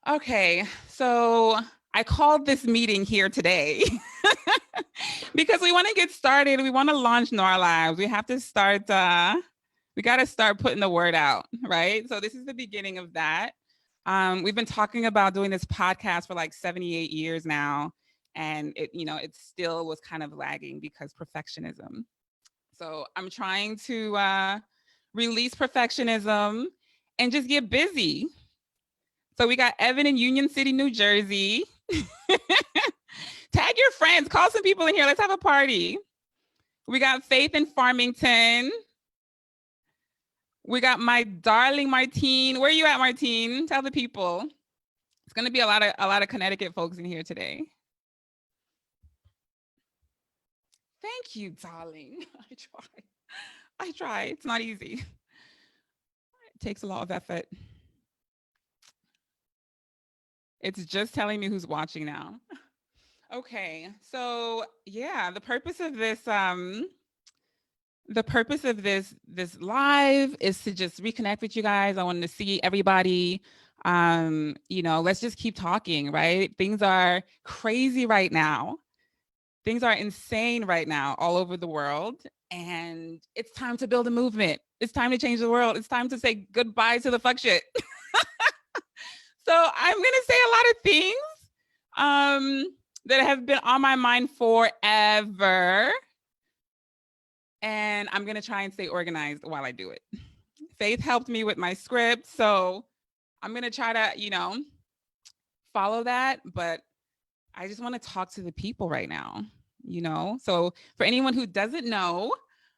Okay, so I called this meeting here today because we want to get started. We want to launch NOIR Labs. We have to start, we got to start putting the word out, right? So this is the beginning of that. We've been talking about doing this podcast for like 78 years now, and it still was kind of lagging because perfectionism. So I'm trying to release perfectionism and just get busy. So we got Evan in Union City, New Jersey. Tag your friends, call some people in here. Let's have a party. We got Faith in Farmington. We got my darling Martine. Where are you at, Martine? Tell the people. It's going to be a lot of Connecticut folks in here today. Thank you, darling. I try. It's not easy. It takes a lot of effort. It's just telling me who's watching now. Okay, so yeah, the purpose of this live is to just reconnect with you guys. I wanted to see everybody. Let's just keep talking, right? Things are crazy right now. Things are insane right now all over the world. And it's time to build a movement. It's time to change the world. It's time to say goodbye to the fuck shit. So I'm gonna say a lot of things that have been on my mind forever. And I'm gonna try and stay organized while I do it. Faith helped me with my script, so I'm gonna try to, follow that, but I just wanna talk to the people right now, So for anyone who doesn't know,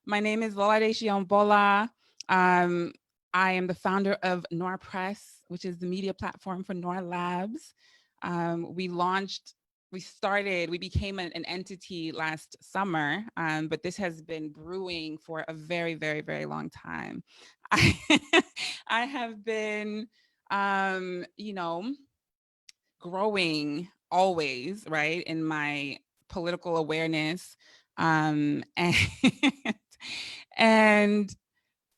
my name is Lolade Siyonbola. I am the founder of NOIR Press, which is the media platform for NOIR Labs. We became an entity last summer, but this has been brewing for a very, very, very long time. I have been, growing always, right, in my political awareness. And, and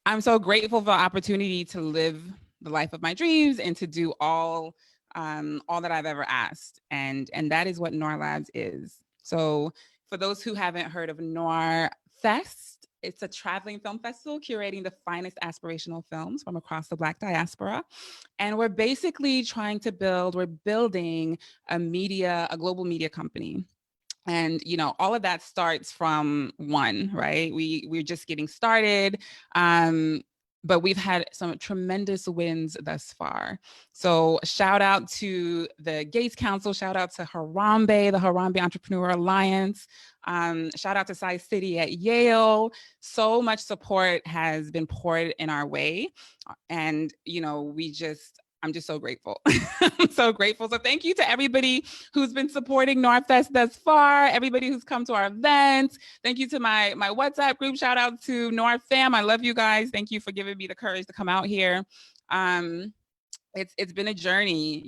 I'm so grateful for the opportunity to live the life of my dreams and to do all that I've ever asked. And that is what NOIR Labs is. So for those who haven't heard of NOIR Fest, it's a traveling film festival curating the finest aspirational films from across the Black diaspora. And we're basically we're building a global media company. And all of that starts from one, right? We're just getting started. But we've had some tremendous wins thus far. So shout out to the Gates Council, shout out to Harambe, the Harambe Entrepreneur Alliance, shout out to Sci City at Yale. So much support has been poured in our way. And, I'm just so grateful. I'm so grateful. So thank you to everybody who's been supporting NOIRFest thus far, everybody who's come to our events. Thank you to my WhatsApp group. Shout out to NOIR fam. I love you guys. Thank you for giving me the courage to come out here. It's been a journey,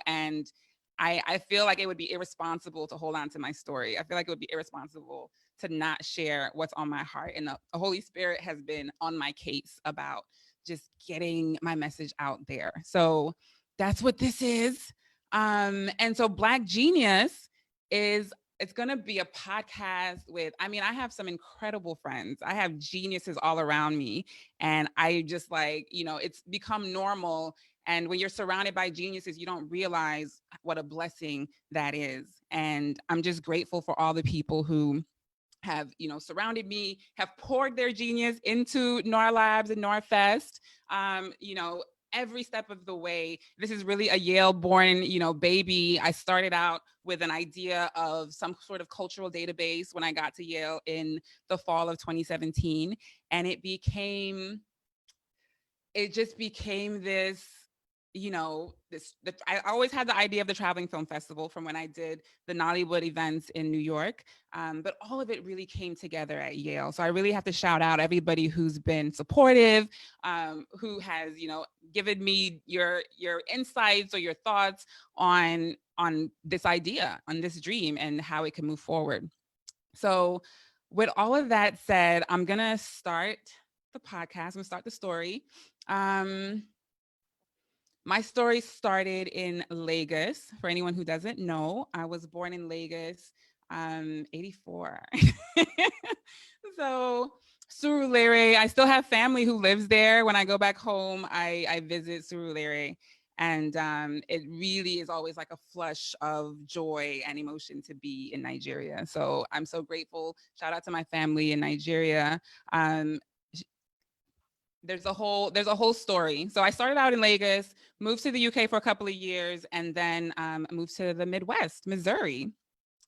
and I feel like it would be irresponsible to hold on to my story. I feel like it would be irresponsible to not share what's on my heart. And the Holy Spirit has been on my case about just getting my message out there. So that's what this is. And so Black Genius it's going to be a podcast with, I have some incredible friends. I have geniuses all around me. And I just it's become normal. And when you're surrounded by geniuses, you don't realize what a blessing that is. And I'm just grateful for all the people who have surrounded me, have poured their genius into NOIR Labs and NOIR Fest. Every step of the way. This is really a Yale-born, baby. I started out with an idea of some sort of cultural database when I got to Yale in the fall of 2017, and it just became this. I always had the idea of the Traveling Film Festival from when I did the Nollywood events in New York, but all of it really came together at Yale. So I really have to shout out everybody who's been supportive, who has, given me your insights or your thoughts on this idea, on this dream, and how it can move forward. So with all of that said, I'm gonna start the podcast. I'm gonna start the story. My story started in Lagos. For anyone who doesn't know, I was born in Lagos, 84. So Surulere, I still have family who lives there. When I go back home, I visit Surulere. And it really is always like a flush of joy and emotion to be in Nigeria. So I'm so grateful. Shout out to my family in Nigeria. Um, there's a whole story. So I started out in Lagos, moved to the UK for a couple of years, and then moved to the Midwest, Missouri,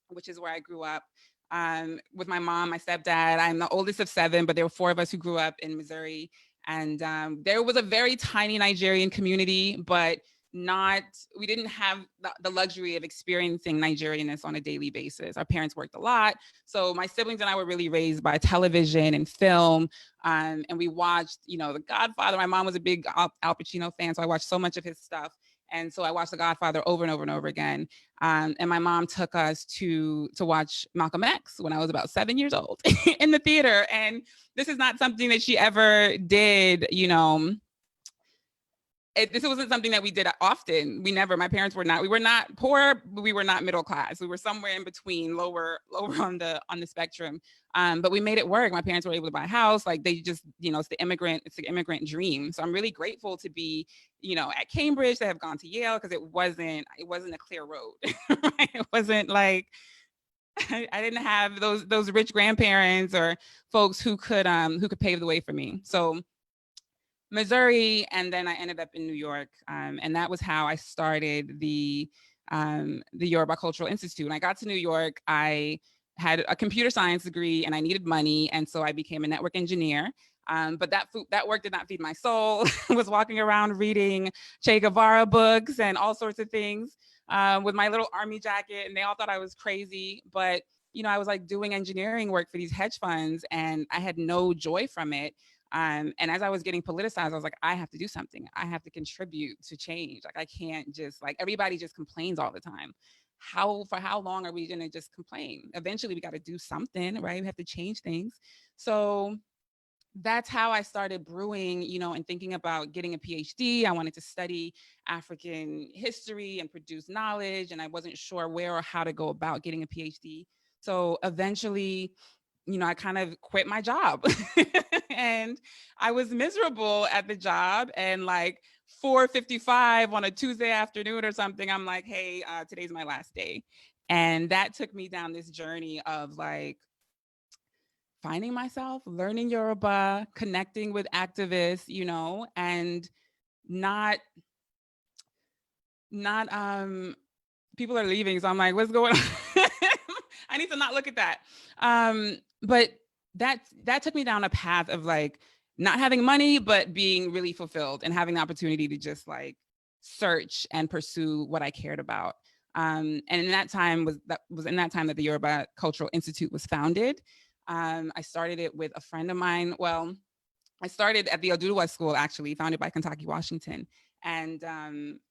which is where I grew up, with my mom, my stepdad. I'm the oldest of seven, but there were four of us who grew up in Missouri. And there was a very tiny Nigerian community, but not, we didn't have the luxury of experiencing Nigerianness on a daily basis. Our parents worked a lot. So my siblings and I were really raised by television and film. And we watched, The Godfather. My mom was a big Al Pacino fan, so I watched so much of his stuff. And so I watched The Godfather over and over and over again. And my mom took us to watch Malcolm X when I was about 7 years old in the theater. And this is not something that she ever did, this wasn't something that we did often. My parents we were not poor, but we were not middle class. We were somewhere in between, lower on the spectrum. But we made it work. My parents were able to buy a house. Like they just, it's the immigrant dream. So I'm really grateful to be, at Cambridge, to have gone to Yale, because it wasn't a clear road. Right? It wasn't like, I didn't have those rich grandparents or folks who could pave the way for me. So Missouri, and then I ended up in New York, and that was how I started the Yoruba Cultural Institute. When I got to New York, I had a computer science degree and I needed money, and so I became a network engineer. But that work did not feed my soul. I was walking around reading Che Guevara books and all sorts of things, with my little army jacket, and they all thought I was crazy. But I was like doing engineering work for these hedge funds, and I had no joy from it. And as I was getting politicized, I was like, I have to do something. I have to contribute to change. Like, I can't just, like, everybody just complains all the time. For how long are we going to just complain? Eventually we got to do something, right? We have to change things. So that's how I started brewing, and thinking about getting a PhD. I wanted to study African history and produce knowledge, and I wasn't sure where or how to go about getting a PhD. So eventually, I kind of quit my job and I was miserable at the job. And like 4:55 on a Tuesday afternoon or something, I'm like, hey, today's my last day. And that took me down this journey of like finding myself, learning Yoruba, connecting with activists, and not, people are leaving. So I'm like, what's going on? I need to not look at that. But that took me down a path of like not having money, but being really fulfilled and having the opportunity to just like search and pursue what I cared about. And in that time was in that time that the Yoruba Cultural Institute was founded. I started it with a friend of mine. Well, I started at the Oduduwa School, actually, founded by Kentucky Washington. And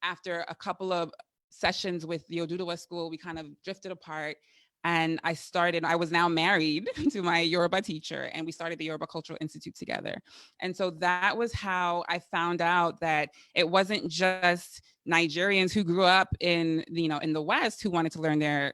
after a couple of sessions with the Oduduwa School, we kind of drifted apart. And I was now married to my Yoruba teacher, and we started the Yoruba Cultural Institute together. And so that was how I found out that it wasn't just Nigerians who grew up in the West who wanted to learn their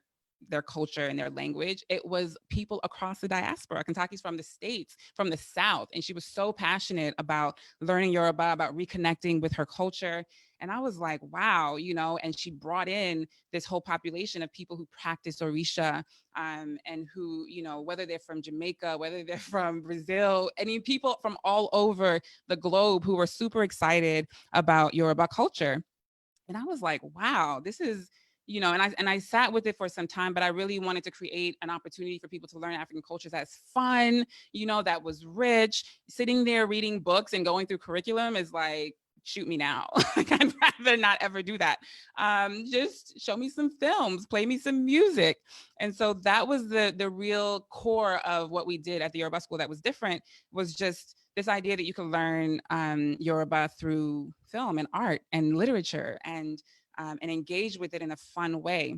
culture and their language. It was people across the diaspora. Kentucky's from the States, from the South. And she was so passionate about learning Yoruba, about reconnecting with her culture. And I was like, wow, and she brought in this whole population of people who practice Orisha, and who, whether they're from Jamaica, whether they're from Brazil, people from all over the globe who were super excited about Yoruba culture. And I was like, wow, this is, and I sat with it for some time, but I really wanted to create an opportunity for people to learn African cultures that's fun, that was rich. Sitting there reading books and going through curriculum is like, shoot me now. Like, I'd rather not ever do that. Just show me some films, play me some music. And so that was the real core of what we did at the Yoruba School that was different, was just this idea that you could learn Yoruba through film and art and literature, and engage with it in a fun way.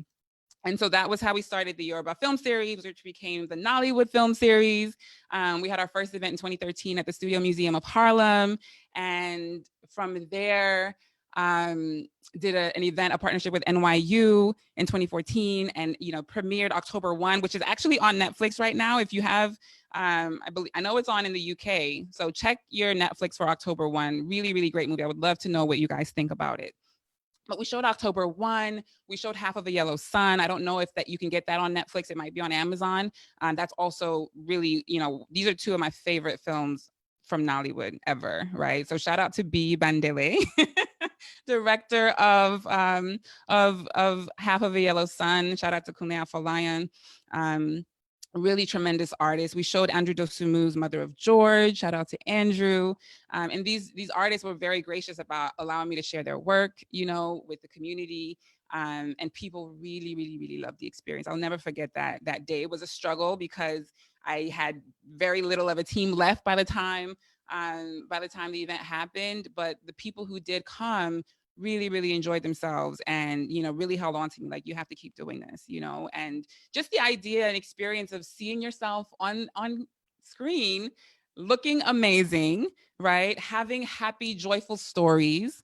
And so that was how we started the Yoruba Film Series, which became the Nollywood Film Series. We had our first event in 2013 at the Studio Museum of Harlem. And from there, did an event, a partnership with NYU in 2014, and premiered October 1, which is actually on Netflix right now. If you have, I know it's on in the UK, so check your Netflix for October 1. Really, really great movie. I would love to know what you guys think about it. But we showed October 1. We showed Half of a Yellow Sun. I don't know if that you can get that on Netflix. It might be on Amazon. That's also really, these are two of my favorite films from Nollywood ever, right? So shout out to B. Bandele, director of Half of a Yellow Sun. Shout out to Kunle Afolayan. Really tremendous artist. We showed Andrew Dosumu's Mother of George. Shout out to Andrew. And these artists were very gracious about allowing me to share their work, with the community. And people really, really, really loved the experience. I'll never forget that day. It was a struggle because I had very little of a team left by the time the event happened. But the people who did come really, really enjoyed themselves and, really held on to me, like, you have to keep doing this, and just the idea and experience of seeing yourself on screen, looking amazing, right? Having happy, joyful stories,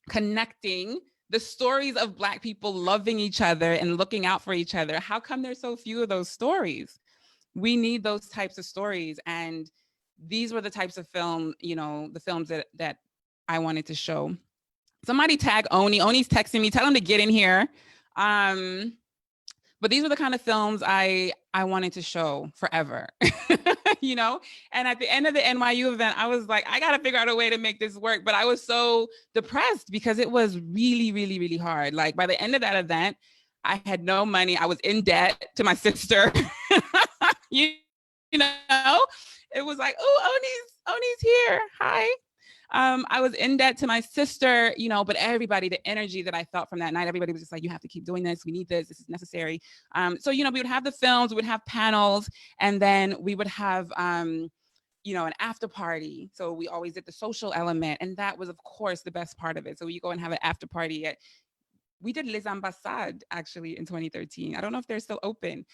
connecting the stories of Black people loving each other and looking out for each other. How come there's so few of those stories? We need those types of stories. And these were the types of film, the films that I wanted to show. Somebody tag Oni. Oni's texting me. Tell him to get in here. But these were the kind of films I wanted to show forever, And at the end of the NYU event, I was like, I got to figure out a way to make this work. But I was so depressed because it was really, really, really hard. Like, by the end of that event, I had no money. I was in debt to my sister. you know, it was like, oh, Oni's here. Hi. I was in debt to my sister, but everybody, the energy that I felt from that night, everybody was just like, you have to keep doing this. We need this. This is necessary. So, we would have the films, we would have panels, and then we would have, an after party. So we always did the social element. And that was, of course, the best part of it. So you go and have an after party we did Les Ambassades actually in 2013. I don't know if they're still open.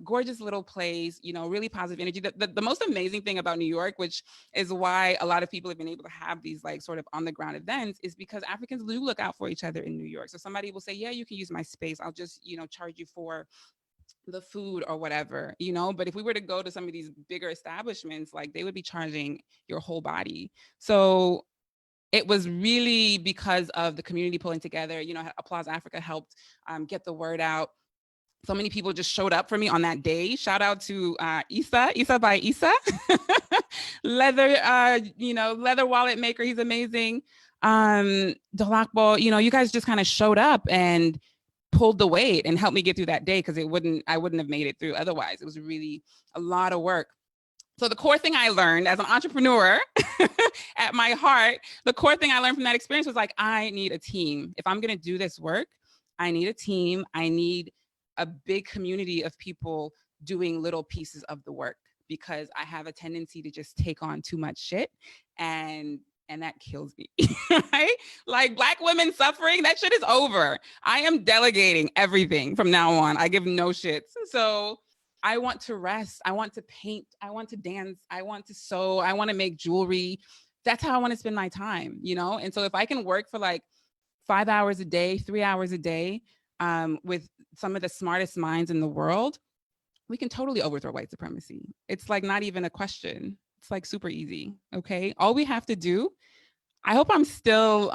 Gorgeous little place, really positive energy. The most amazing thing about New York, which is why a lot of people have been able to have these like sort of on the ground events, is because Africans do look out for each other in New York. So somebody will say, yeah, you can use my space. I'll just, charge you for the food or whatever, but if we were to go to some of these bigger establishments, like, they would be charging your whole body. So it was really because of the community pulling together. Applause Africa helped get the word out. So many people just showed up for me on that day. Shout out to Isa by Isa, leather wallet maker. He's amazing. Dolakbo, you guys just kind of showed up and pulled the weight and helped me get through that day, because I wouldn't have made it through otherwise. It was really a lot of work. So the core thing I learned as an entrepreneur at my heart, the core thing I learned from that experience was like, I need a team. If I'm going to do this work, I need a team. I need a big community of people doing little pieces of the work, because I have a tendency to just take on too much shit, and that kills me, right? Like, Black women suffering, that shit is over. I am delegating everything from now on. I give no shits. So I want to rest. I want to paint. I want to dance. I want to sew. I want to make jewelry. That's how I want to spend my time, And so if I can work for like 5 hours a day, 3 hours a day, with some of the smartest minds in the world, we can totally overthrow white supremacy. It's like not even a question. It's like super easy. Okay. All we have to do, I hope I'm still,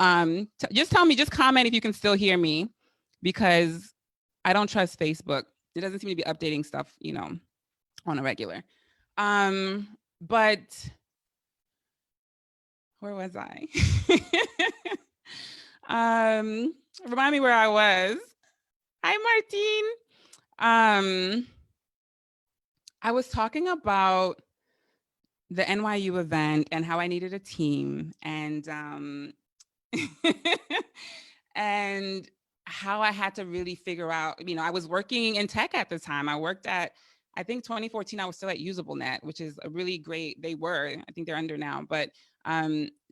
just tell me, just comment if you can still hear me, because I don't trust Facebook. It doesn't seem to be updating stuff, on a regular. But where was I? Remind me where I was. Hi, Martine. I was talking about the NYU event and how I needed a team, and and how I had to really figure out, I was working in tech at the time. I worked at, I think 2014, I was still at UsableNet, which is a really great, I think they're under now, but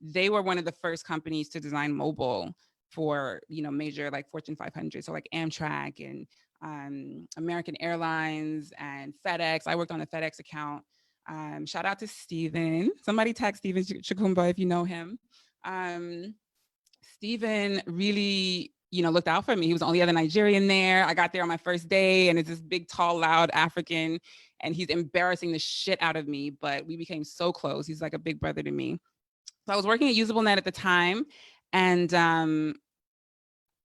they were one of the first companies to design mobile for, major like Fortune 500. So like Amtrak and American Airlines and FedEx. I worked on the FedEx account. Shout out to Steven. Somebody tag Steven Chakumba if you know him. Stephen really, looked out for me. He was the only other Nigerian there. I got there on my first day, and it's this big, tall, loud African, and he's embarrassing the shit out of me, but we became so close. He's like a big brother to me. So I was working at UsableNet at the time, and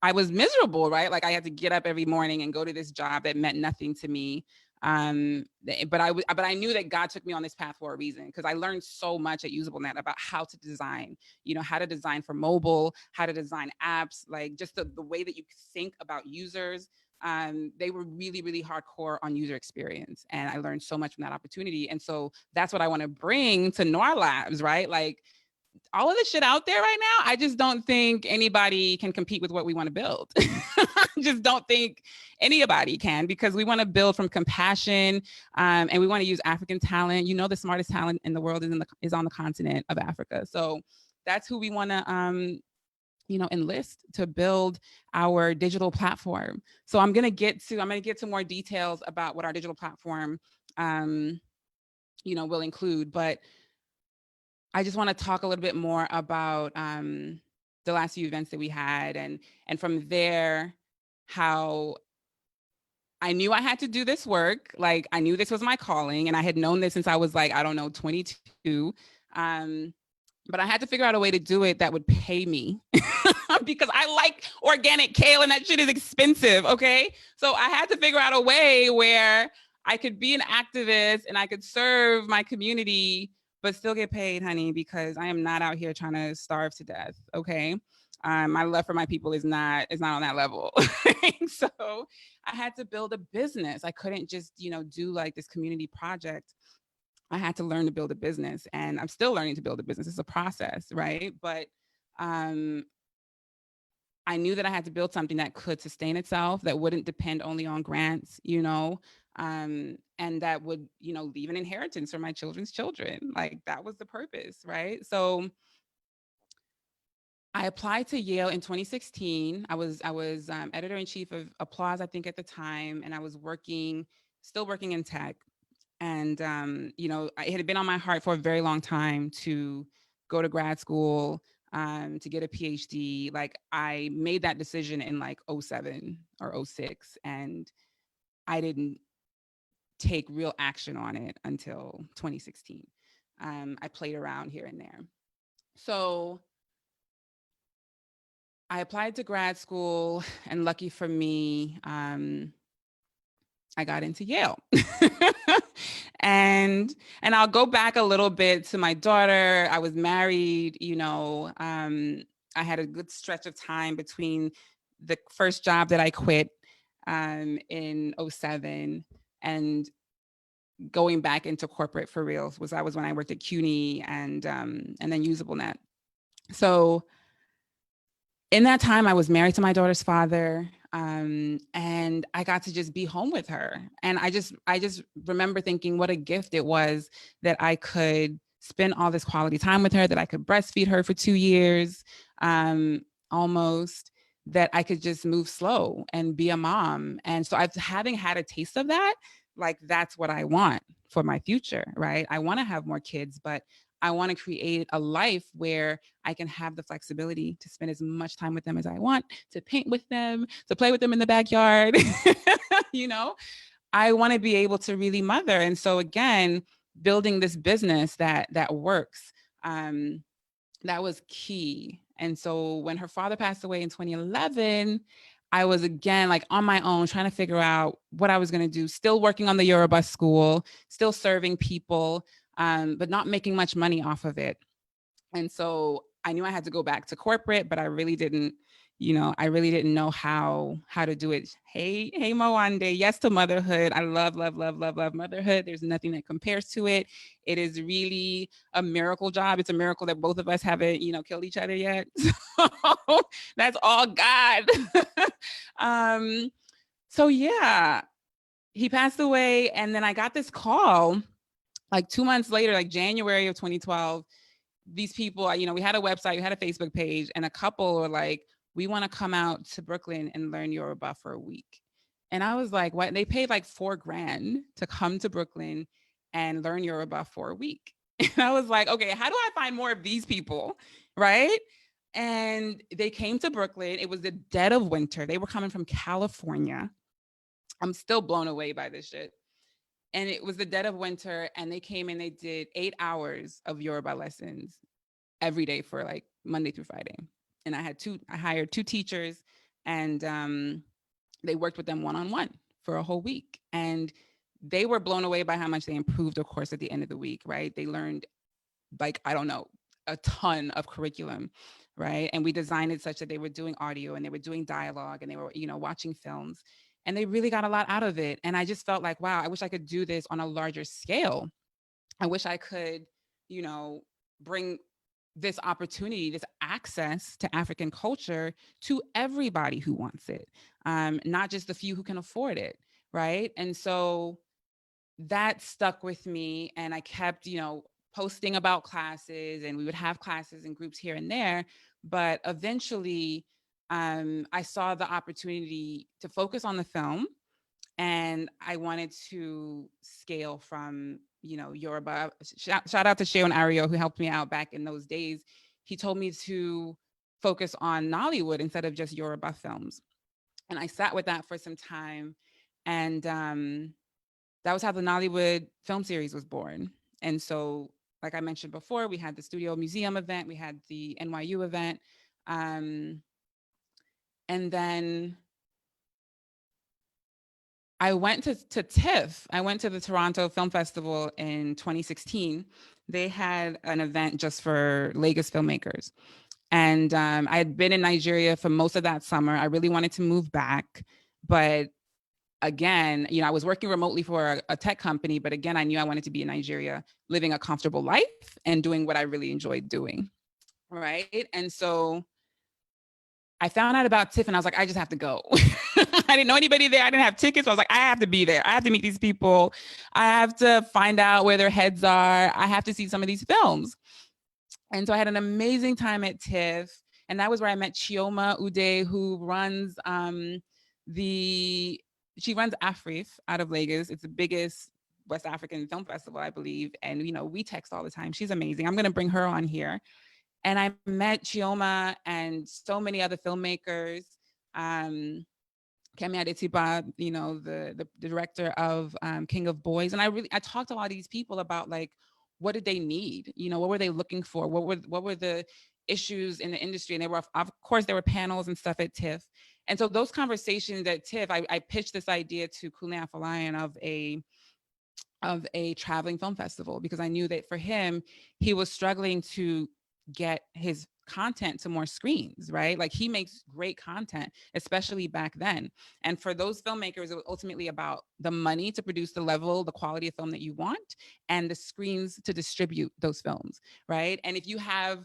I was miserable, right? Like I had to get up every morning and go to this job that meant nothing to me. But I knew that God took me on this path for a reason, because I learned so much at UsableNet about how to design, how to design for mobile, how to design apps, like just the way that you think about users. They were really, really hardcore on user experience. And I learned so much from that opportunity. And so that's what I want to bring to NOIR Labs, right? Like all of the shit out there right now, I just don't think anybody can compete with what we want to build. I just don't think anybody can, because we want to build from compassion, and we want to use African talent. The smartest talent in the world is on the continent of Africa. So that's who we want to enlist to build our digital platform. So I'm gonna get to more details about what our digital platform will include, but I just want to talk a little bit more about the last few events that we had, and from there, how I knew I had to do this work. Like I knew this was my calling, and I had known this since I was like, I don't know, 22. But I had to figure out a way to do it that would pay me because I like organic kale and that shit is expensive. Okay. So I had to figure out a way where I could be an activist and I could serve my community, but still get paid, honey, because I am not out here trying to starve to death. Okay. My love for my people is not on that level. So I had to build a business. I couldn't just, do like this community project. I had to learn to build a business, and I'm still learning to build a business. It's a process, right? But I knew that I had to build something that could sustain itself, that wouldn't depend only on grants, and that would, leave an inheritance for my children's children. Like that was the purpose, right? So I applied to Yale in 2016. I was editor in chief of Applause, I think, at the time, and I was still working in tech. And it had been on my heart for a very long time to go to grad school, to get a PhD. Like I made that decision in like 07 or 06, and I didn't take real action on it until 2016. I played around here and there. So I applied to grad school, and lucky for me, I got into Yale. and I'll go back a little bit to my daughter. I was married, I had a good stretch of time between the first job that I quit in 07 and going back into corporate for real. Was when I worked at CUNY and then UsableNet. So in that time, I was married to my daughter's father, and I got to just be home with her. And I just remember thinking what a gift it was that I could spend all this quality time with her, that I could breastfeed her for 2 years, almost, that I could just move slow and be a mom. And so having had a taste of that, like that's what I want for my future, right? I want to have more kids, but I want to create a life where I can have the flexibility to spend as much time with them as I want, to paint with them, to play with them in the backyard. I want to be able to really mother. And so again, building this business that works, that was key. And so when her father passed away in 2011, I was again like on my own trying to figure out what I was going to do, still working on the Yoruba school, still serving people, but not making much money off of it. And so I knew I had to go back to corporate, but I really didn't know how to do it. Hey, Moande, yes to motherhood. I love motherhood. There's nothing that compares to it. It is really a miracle job. It's a miracle that both of us haven't, killed each other yet. So that's all God. So yeah, he passed away, and then I got this call like 2 months later, like January of 2012. These people, we had a website, we had a Facebook page, and a couple were like, we want to come out to Brooklyn and learn Yoruba for a week. And I was like, what? And they paid like $4,000 to come to Brooklyn and learn Yoruba for a week. And I was like, okay, how do I find more of these people? Right? And they came to Brooklyn. It was the dead of winter. They were coming from California. I'm still blown away by this shit. And it was the dead of winter, and they came and they did 8 hours of Yoruba lessons every day for like Monday through Friday. And I hired two teachers, and they worked with them one-on-one for a whole week. And they were blown away by how much they improved, of course, at the end of the week, right? They learned, like, I don't know, a ton of curriculum, right? And we designed it such that they were doing audio and they were doing dialogue and they were, watching films, and they really got a lot out of it. And I just felt like, wow, I wish I could do this on a larger scale. I wish I could, you know, bring this opportunity, this access to African culture to everybody who wants it, not just the few who can afford it, right? And so that stuck with me, and I kept, posting about classes, and we would have classes in groups here and there. But eventually, I saw the opportunity to focus on the film, and I wanted to scale from, Yoruba. Shout out to Sheon Ario, who helped me out back in those days. He told me to focus on Nollywood instead of just Yoruba films. And I sat with that for some time. And that was how the Nollywood film series was born. And so, like I mentioned before, we had the Studio Museum event, we had the NYU event. Um, and then I went to TIFF. I went to the Toronto Film Festival in 2016. They had an event just for Lagos filmmakers. And I had been in Nigeria for most of that summer. I really wanted to move back. But again, I was working remotely for a tech company. But again, I knew I wanted to be in Nigeria, living a comfortable life and doing what I really enjoyed doing. Right. And so I found out about TIFF and I was like, I just have to go. I didn't know anybody there. I didn't have tickets. So I was like, I have to be there. I have to meet these people. I have to find out where their heads are. I have to see some of these films. And so I had an amazing time at TIFF. And that was where I met Chioma Ude, who runs she runs AFRIF out of Lagos. It's the biggest West African film festival, I believe. And, we text all the time. She's amazing. I'm going to bring her on here. And I met Chioma and so many other filmmakers. Kemi Adetiba, the director of King of Boys. And I talked to a lot of these people about, like, what did they need? What were they looking for? What were the issues in the industry? And of course, there were panels and stuff at TIFF. And so those conversations at TIFF, I pitched this idea to Kunle Afolayan of a traveling film festival, because I knew that for him, he was struggling to get his content to more screens, right? Like, he makes great content, especially back then. And for those filmmakers, it was ultimately about the money to produce the quality of film that you want, and the screens to distribute those films, right? And if you have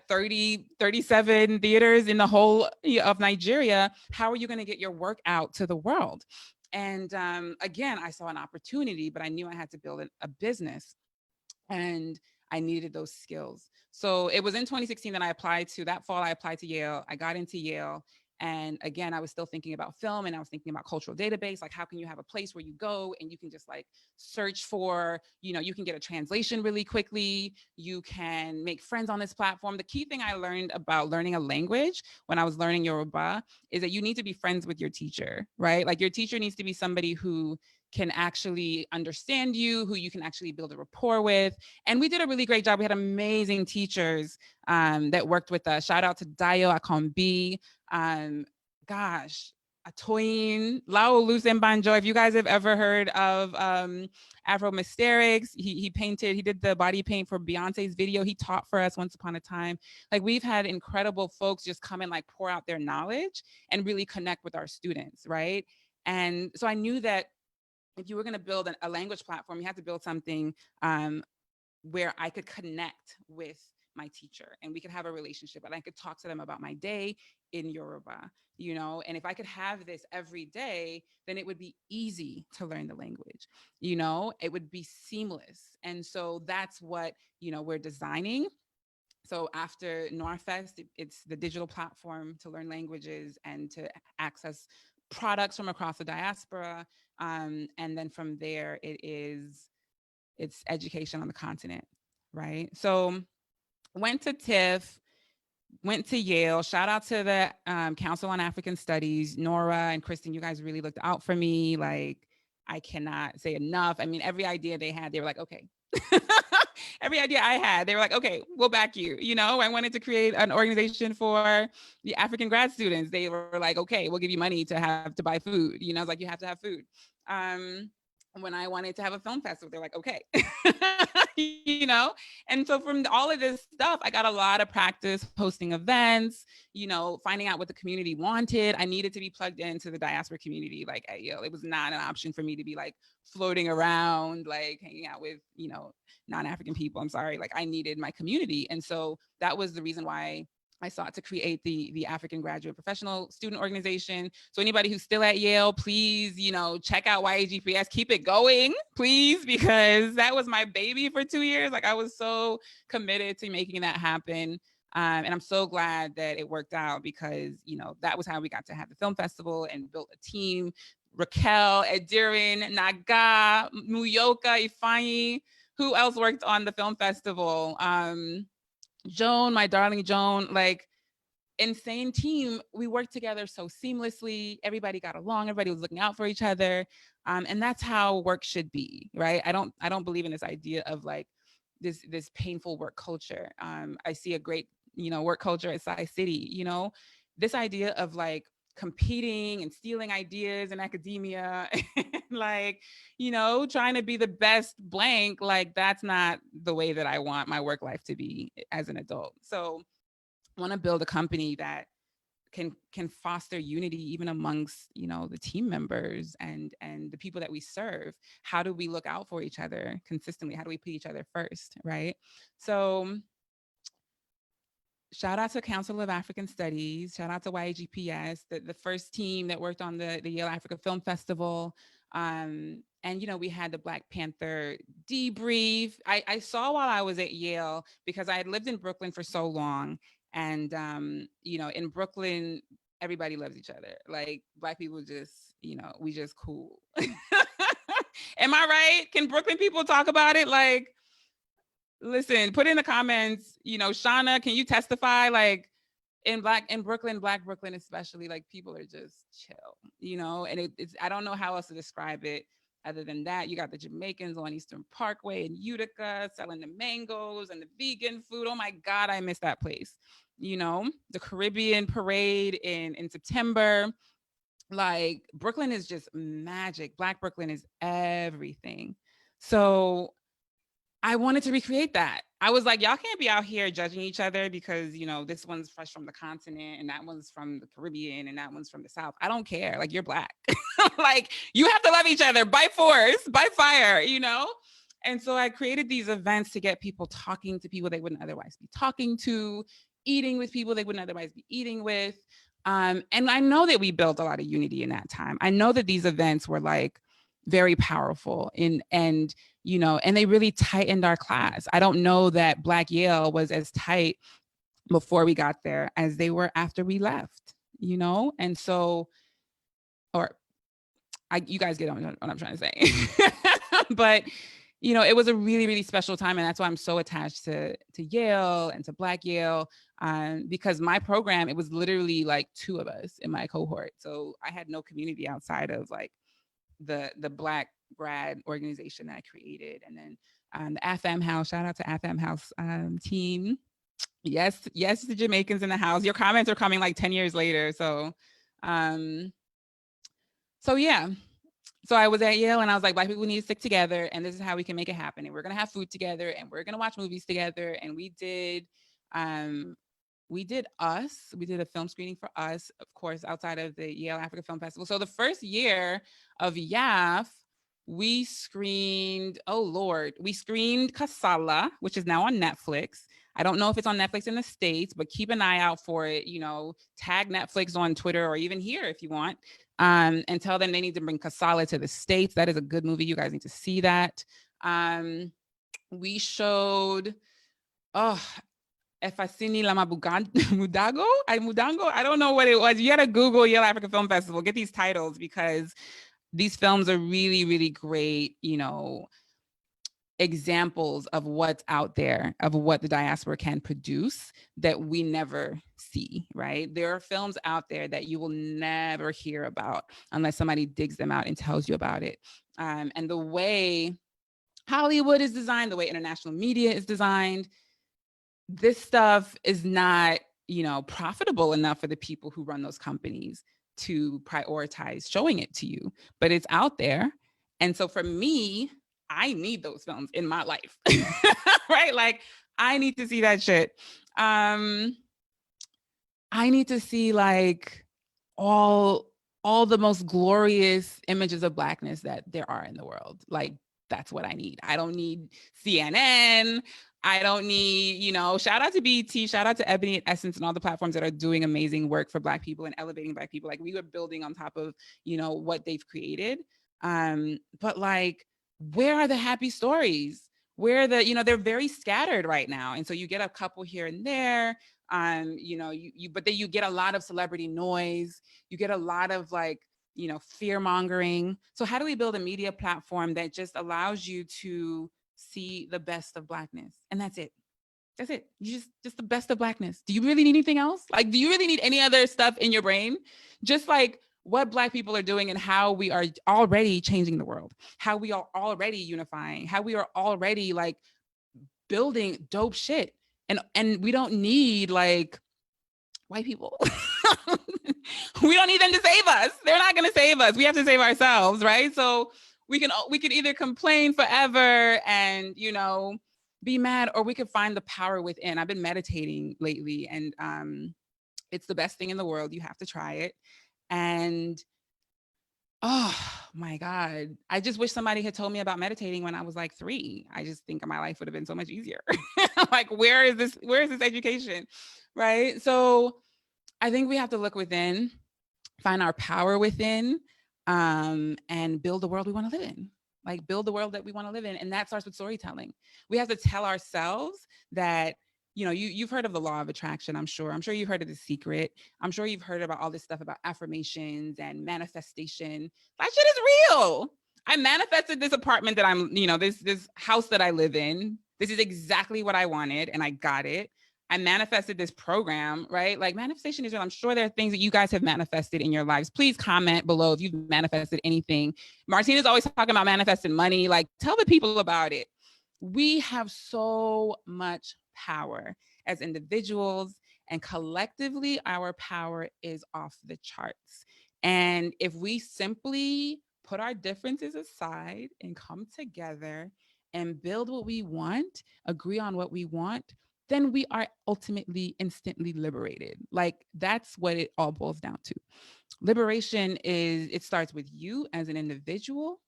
37 theaters in the whole of Nigeria, how are you going to get your work out to the world? And again, I saw an opportunity, but I knew I had to build a business, and I needed those skills. So it was in 2016 that that fall, I applied to Yale. I got into Yale. And again, I was still thinking about film, and I was thinking about cultural database. Like, how can you have a place where you go and you can just, like, search for, you can get a translation really quickly. You can make friends on this platform. The key thing I learned about learning a language when I was learning Yoruba is that you need to be friends with your teacher, right? Like, your teacher needs to be somebody who can actually understand you, who you can actually build a rapport with. And we did a really great job. We had amazing teachers that worked with us. Shout out to Dayo Akombi, gosh, Atoyin, Lao Lusembanjo. If you guys have ever heard of Afro Mysterics, he did the body paint for Beyonce's video. He taught for us once upon a time. Like, we've had incredible folks just come and, like, pour out their knowledge and really connect with our students, right? And so I knew that if you were going to build a language platform, you had to build something where I could connect with my teacher and we could have a relationship, and I could talk to them about my day in Yoruba, and if I could have this every day, then it would be easy to learn the language, it would be seamless. And so that's what, we're designing. So after NOIR Fest, it's the digital platform to learn languages and to access products from across the diaspora. And then from there, it's education on the continent, right? So went to TIFF, went to Yale. Shout out to the Council on African Studies, Nora and Kristen. You guys really looked out for me. Like, I cannot say enough. I mean, every idea they had, they were like, okay. Every idea I had, they were like, okay, we'll back you. You know, I wanted to create an organization for the African grad students. They were like, okay, we'll give you money to buy food. You know, I was like, you have to have food. When I wanted to have a film festival, they're like, okay. You know, and so from all of this stuff, I got a lot of practice hosting events, you know, finding out what the community wanted. I needed to be plugged into the diaspora community. Like at Yale, it was not an option for me to be like floating around, like hanging out with, you know, non-African people. I'm sorry, like I needed my community. And so that was the reason why I sought to create the African Graduate Professional Student Organization. So anybody who's still at Yale, please, you know, check out YAGPS, keep it going, please, because that was my baby for 2 years. Like I was so committed to making that happen. And I'm so glad that it worked out because, you know, that was how we got to have the film festival and built a team. Raquel, Edirin, Naga, Muyoka, Ifanyi, who else worked on the film festival? Joan, my darling Joan, like insane team. We worked together so seamlessly. Everybody got along. Everybody was looking out for each other. And that's how work should be, right? I don't believe in this idea of like this painful work culture. I see a great, you know, work culture at Sci City, you know, this idea of like competing and stealing ideas in academia and like, you know, trying to be the best blank, like that's not the way that I want my work life to be as an adult. So I want to build a company that can foster unity even amongst, you know, the team members and the people that we serve. How do we look out for each other consistently? How do we put each other first, right? So shout out to Council of African Studies, shout out to YAGPS, the first team that worked on the Yale Africa Film Festival. And, you know, we had the Black Panther debrief. I saw while I was at Yale, because I had lived in Brooklyn for so long. And, you know, in Brooklyn, everybody loves each other. Like Black people just, you know, we just cool. Am I right? Can Brooklyn people talk about it? Like, listen, put in the comments, you know, Shauna, can you testify? Like in Brooklyn, Black Brooklyn especially, like people are just chill, you know, and it's, I don't know how else to describe it other than that. You got the Jamaicans on Eastern Parkway in Utica selling the mangoes and the vegan food. Oh my God, I miss that place. You know, the Caribbean parade in September. Like Brooklyn is just magic. Black Brooklyn is everything. So I wanted to recreate that. I was like, y'all can't be out here judging each other because, you know, this one's fresh from the continent and that one's from the Caribbean and that one's from the South. I don't care. Like, you're Black. Like, you have to love each other by force, by fire, you know? And so I created these events to get people talking to people they wouldn't otherwise be talking to, eating with people they wouldn't otherwise be eating with. And I know that we built a lot of unity in that time. I know that these events were like very powerful and you know, and they really tightened our class. I don't know that Black Yale was as tight before we got there as they were after we left, you know? And so, you guys get what I'm trying to say. But, you know, it was a really, really special time. And that's why I'm so attached to Yale and to Black Yale, because my program, it was literally like 2 of us in my cohort. So I had no community outside of like the Black grad organization that I created. And then the AFM House, shout out to AFM House team. Yes, the Jamaicans in the house. Your comments are coming like 10 years later. So yeah. So I was at Yale and I was like, Black people need to stick together and this is how we can make it happen. And we're going to have food together and we're going to watch movies together. And we did Us. We did a film screening for Us, of course, outside of the Yale Africa Film Festival. So the first year of YAF, we screened, oh Lord, we screened Kasala, which is now on Netflix. I don't know if it's on Netflix in the States, but keep an eye out for it. You know, tag Netflix on Twitter or even here if you want, and tell them they need to bring Kasala to the States. That is a good movie. You guys need to see that. We showed, Efasini Lama Mudango? I don't know what it was. You gotta Google Yale Africa Film Festival. Get these titles because these films are really, really great, you know, examples of what's out there, of what the diaspora can produce that we never see, right? There are films out there that you will never hear about unless somebody digs them out and tells you about it. And the way Hollywood is designed, the way international media is designed, this stuff is not, profitable enough for the people who run those companies to prioritize showing it to you, but it's out there. And so for me, I need those films in my life, right? Like I need to see that shit. I need to see like all the most glorious images of Blackness that there are in the world. Like that's what I need. I don't need CNN. I don't need, shout out to BET, shout out to Ebony and Essence and all the platforms that are doing amazing work for Black people and elevating Black people. Like we were building on top of, what they've created. But like, where are the happy stories? Where they're very scattered right now. And so you get a couple here and there. But then you get a lot of celebrity noise. You get a lot of like, fear mongering. So how do we build a media platform that just allows you to see the best of Blackness? And that's it. That's it. You just the best of Blackness. Do you really need anything else? Like, do you really need any other stuff in your brain? Just like what Black people are doing and how we are already changing the world, how we are already unifying, how we are already like building dope shit. And we don't need like white people. We don't need them to save us. They're not going to save us. We have to save ourselves, right? So we can either complain forever and, be mad, or we could find the power within. I've been meditating lately, and it's the best thing in the world. You have to try it. And oh my God, I just wish somebody had told me about meditating when I was like 3. I just think my life would have been so much easier. Like, where is this education? Right? So I think we have to look within, find our power within, and build the world we want to live in. Like build the world that we want to live in. And that starts with storytelling. We have to tell ourselves that, you've heard of the law of attraction, I'm sure. I'm sure you've heard of The Secret. I'm sure you've heard about all this stuff about affirmations and manifestation. That shit is real. I manifested this apartment that I'm, this house that I live in. This is exactly what I wanted and I got it. I manifested this program, right? Like manifestation is real. I'm sure there are things that you guys have manifested in your lives. Please comment below if you've manifested anything. Martina's always talking about manifesting money. Like tell the people about it. We have so much power as individuals, and collectively our power is off the charts. And if we simply put our differences aside and come together and build what we want, agree on what we want, then we are ultimately instantly liberated. Like that's what it all boils down to. Liberation it starts with you as an individual,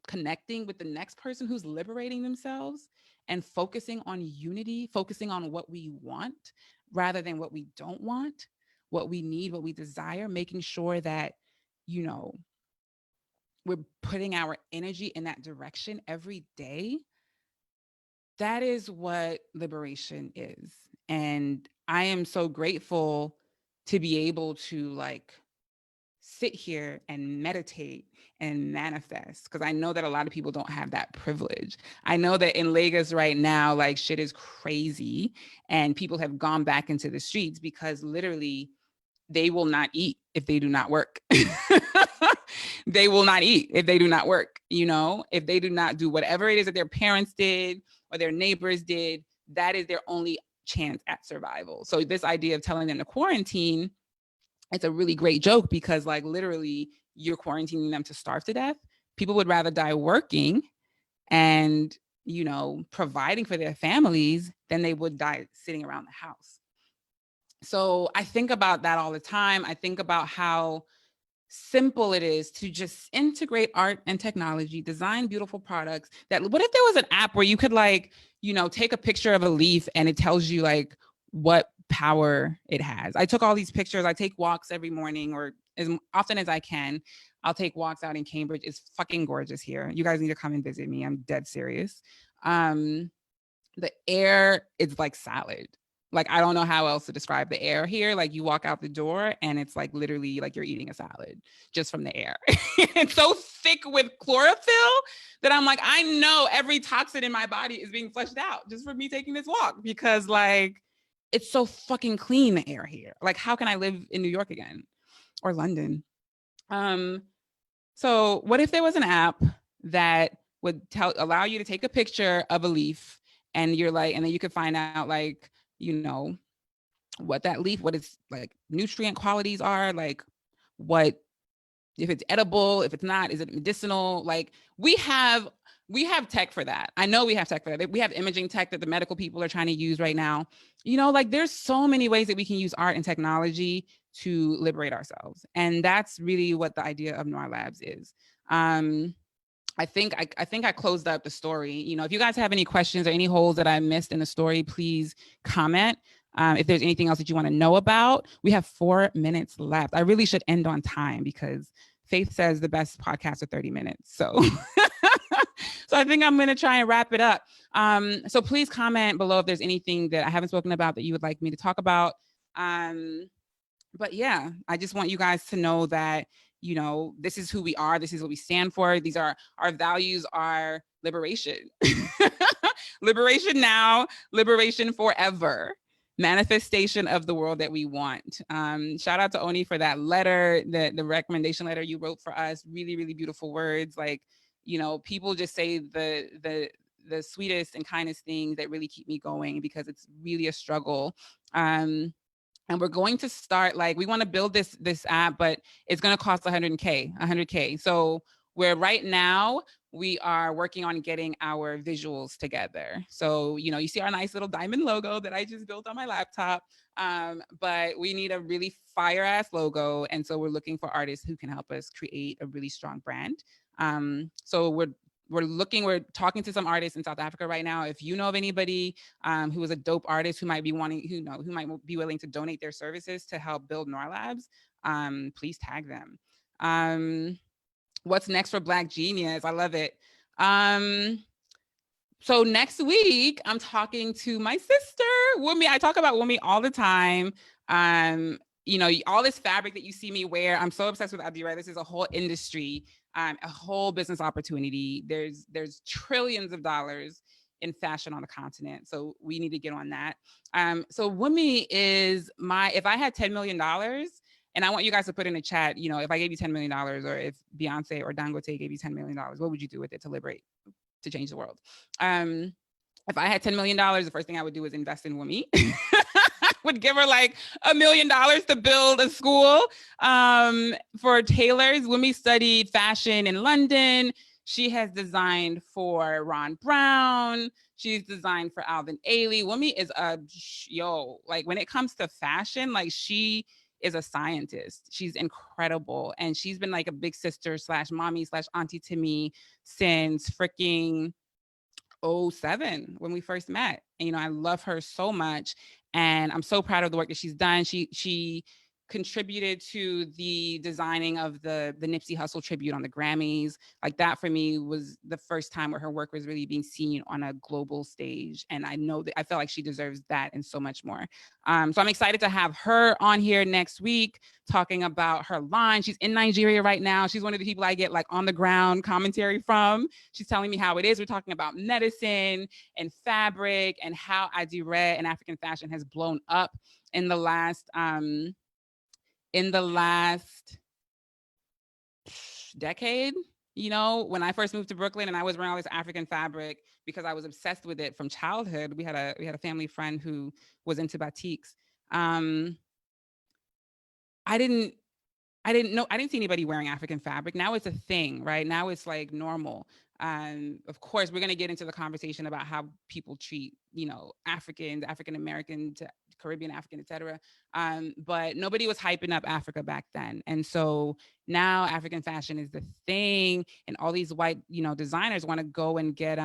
connecting with the next person who's liberating themselves and focusing on unity, focusing on what we want rather than what we don't want, what we need, what we desire, making sure that, we're putting our energy in that direction every day. That is what liberation is. And I am so grateful to be able to like sit here and meditate and manifest, because I know that a lot of people don't have that privilege. I know that in Lagos right now, like shit is crazy and people have gone back into the streets because literally they will not eat if they do not work. They will not eat if they do not work, if they do not do whatever it is that their parents did or their neighbors did, that is their only chance at survival. So this idea of telling them to quarantine, it's a really great joke because like literally you're quarantining them to starve to death. People would rather die working and, providing for their families than they would die sitting around the house. So I think about that all the time. I think about how simple it is to just integrate art and technology, design beautiful products. That what if there was an app where you could like, take a picture of a leaf and it tells you like what power it has. I took all these pictures. I take walks every morning or as often as I can. I'll take walks out in Cambridge. It's fucking gorgeous here. You guys need to come and visit me. I'm dead serious. The air is like salad. Like, I don't know how else to describe the air here. Like, you walk out the door and it's like literally like you're eating a salad just from the air. It's so thick with chlorophyll that I'm like, I know every toxin in my body is being flushed out just for me taking this walk, because like it's so fucking clean, the air here. Like, how can I live in New York again or London? So what if there was an app that would allow you to take a picture of a leaf, and you're like, and then you could find out like, you know, what that leaf, what its like nutrient qualities are, like what, if it's edible, if it's not, is it medicinal? Like we have tech for that. I know we have tech for that. We have imaging tech that the medical people are trying to use right now. You know, like there's so many ways that we can use art and technology to liberate ourselves. And that's really what the idea of NOIR Labs is. I think I closed up the story. You know, if you guys have any questions or any holes that I missed in the story, please comment. If there's anything else that you want to know about, we have 4 minutes left. I really should end on time because Faith says the best podcasts are 30 minutes. So, so I think I'm going to try and wrap it up. So please comment below if there's anything that I haven't spoken about that you would like me to talk about. But yeah, I just want you guys to know that, you know, this is who we are. This is what we stand for. These are our values, are liberation. Liberation now, liberation forever. Manifestation of the world that we want. Shout out to Oni for that letter, the recommendation letter you wrote for us. Really, really beautiful words. Like, you know, people just say the sweetest and kindest things that really keep me going, because it's really a struggle. And we're going to start, like, we want to build this app, but it's going to cost 100K. So we're right now, we are working on getting our visuals together. So, you know, you see our nice little diamond logo that I just built on my laptop, but we need a really fire ass logo. And so we're looking for artists who can help us create a really strong brand. So we're talking to some artists in South Africa right now. If you know of anybody who is a dope artist who might be wanting, who might be willing to donate their services to help build NOIR Labs, please tag them. What's next for Black Genius? I love it. So next week, I'm talking to my sister, Wumi. I talk about Wumi all the time. You know, all this fabric that you see me wear, I'm so obsessed with Abdi, right? This is a whole industry, a whole business opportunity. There's trillions of dollars in fashion on the continent. So we need to get on that. So Wumi is if I had $10 million, and I want you guys to put in the chat, you know, if I gave you $10 million, or if Beyonce or Dangote gave you $10 million, what would you do with it to liberate, to change the world? If I had $10 million, the first thing I would do is invest in Wumi. Would give her like $1 million to build a school for tailors. Wumi studied fashion in London. She has designed for Ron Brown. She's designed for Alvin Ailey. Wumi is like when it comes to fashion, like she is a scientist. She's incredible. And she's been like a big sister / mommy / auntie to me since freaking 2007 when we first met. And, you know, I love her so much. And I'm so proud of the work that she's done. She contributed to the designing of the Nipsey Hussle tribute on the Grammys. Like that for me was the first time where her work was really being seen on a global stage. And I know that I felt like she deserves that and so much more. So I'm excited to have her on here next week talking about her line. She's in Nigeria right now. She's one of the people I get like on the ground commentary from. She's telling me how it is. We're talking about medicine and fabric and how Adire and African fashion has blown up in the last decade. You know, when I first moved to Brooklyn and I was wearing all this African fabric because I was obsessed with it from childhood. We had a family friend who was into batiks. I didn't see anybody wearing African fabric. Now it's a thing, right? Now it's like normal. Of course, we're going to get into the conversation about how people treat, you know, Africans, African Americans, Caribbean African, etc. But nobody was hyping up Africa back then. And so now African fashion is the thing, and all these white, you know, designers want to go and get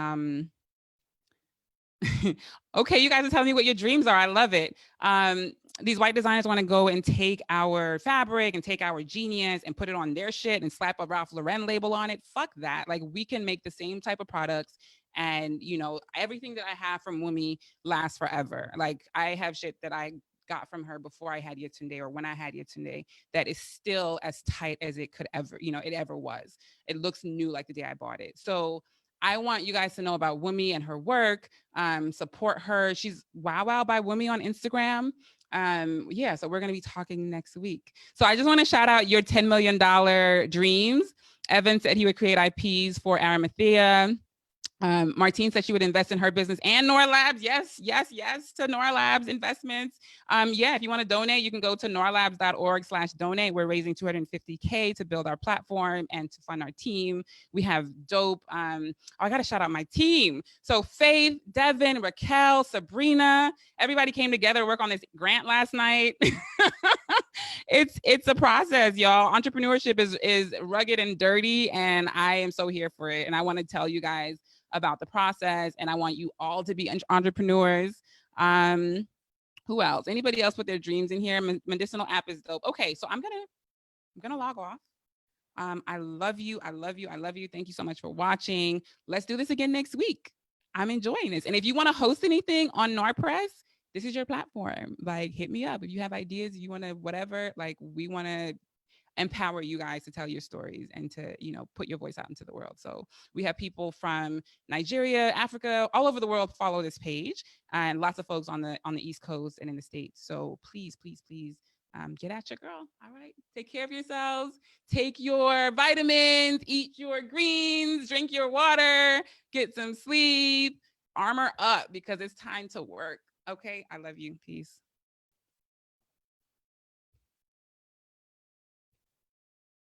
okay, you guys are telling me what your dreams are. I love it. These white designers want to go and take our fabric and take our genius and put it on their shit and slap a Ralph Lauren label on it. Fuck that. Like, we can make the same type of products And, you know, everything that I have from Wumi lasts forever. Like I have shit that I got from her before I had Yetunde or when I had Yetunde that is still as tight as it could ever, you know, it ever was. It looks new like the day I bought it. So I want you guys to know about Wumi and her work. Support her. She's Wow Wow by Wumi on Instagram. Yeah, so we're gonna be talking next week. So I just want to shout out your $10 million dreams. Evan said he would create IPs for Arimathea. Martine said she would invest in her business and NOIR Labs. Yes, yes, yes to NOIR Labs investments. Yeah, if you want to donate, you can go to noirlabs.org/donate. We're raising $250K to build our platform and to fund our team. We have dope. I got to shout out my team. So Faith, Devin, Raquel, Sabrina, everybody came together to work on this grant last night. It's a process, y'all. Entrepreneurship is rugged and dirty, and I am so here for it. And I want to tell you guys about the process, and I want you all to be entrepreneurs. Who else? Anybody else with their dreams in here? Medicinal app is dope. Okay, so I'm gonna log off. I love you. I love you. I love you. Thank you so much for watching. Let's do this again next week. I'm enjoying this. And if you want to host anything on NOIR Press, this is your platform. Like, hit me up if you have ideas. You want to whatever. Like, we want to empower you guys to tell your stories and to, you know, put your voice out into the world. So we have people from Nigeria, Africa, all over the world follow this page, and lots of folks on the East Coast and in the States. So please, please, please get at your girl. All right. Take care of yourselves. Take your vitamins, eat your greens, drink your water, get some sleep, armor up because it's time to work. Okay. I love you. Peace.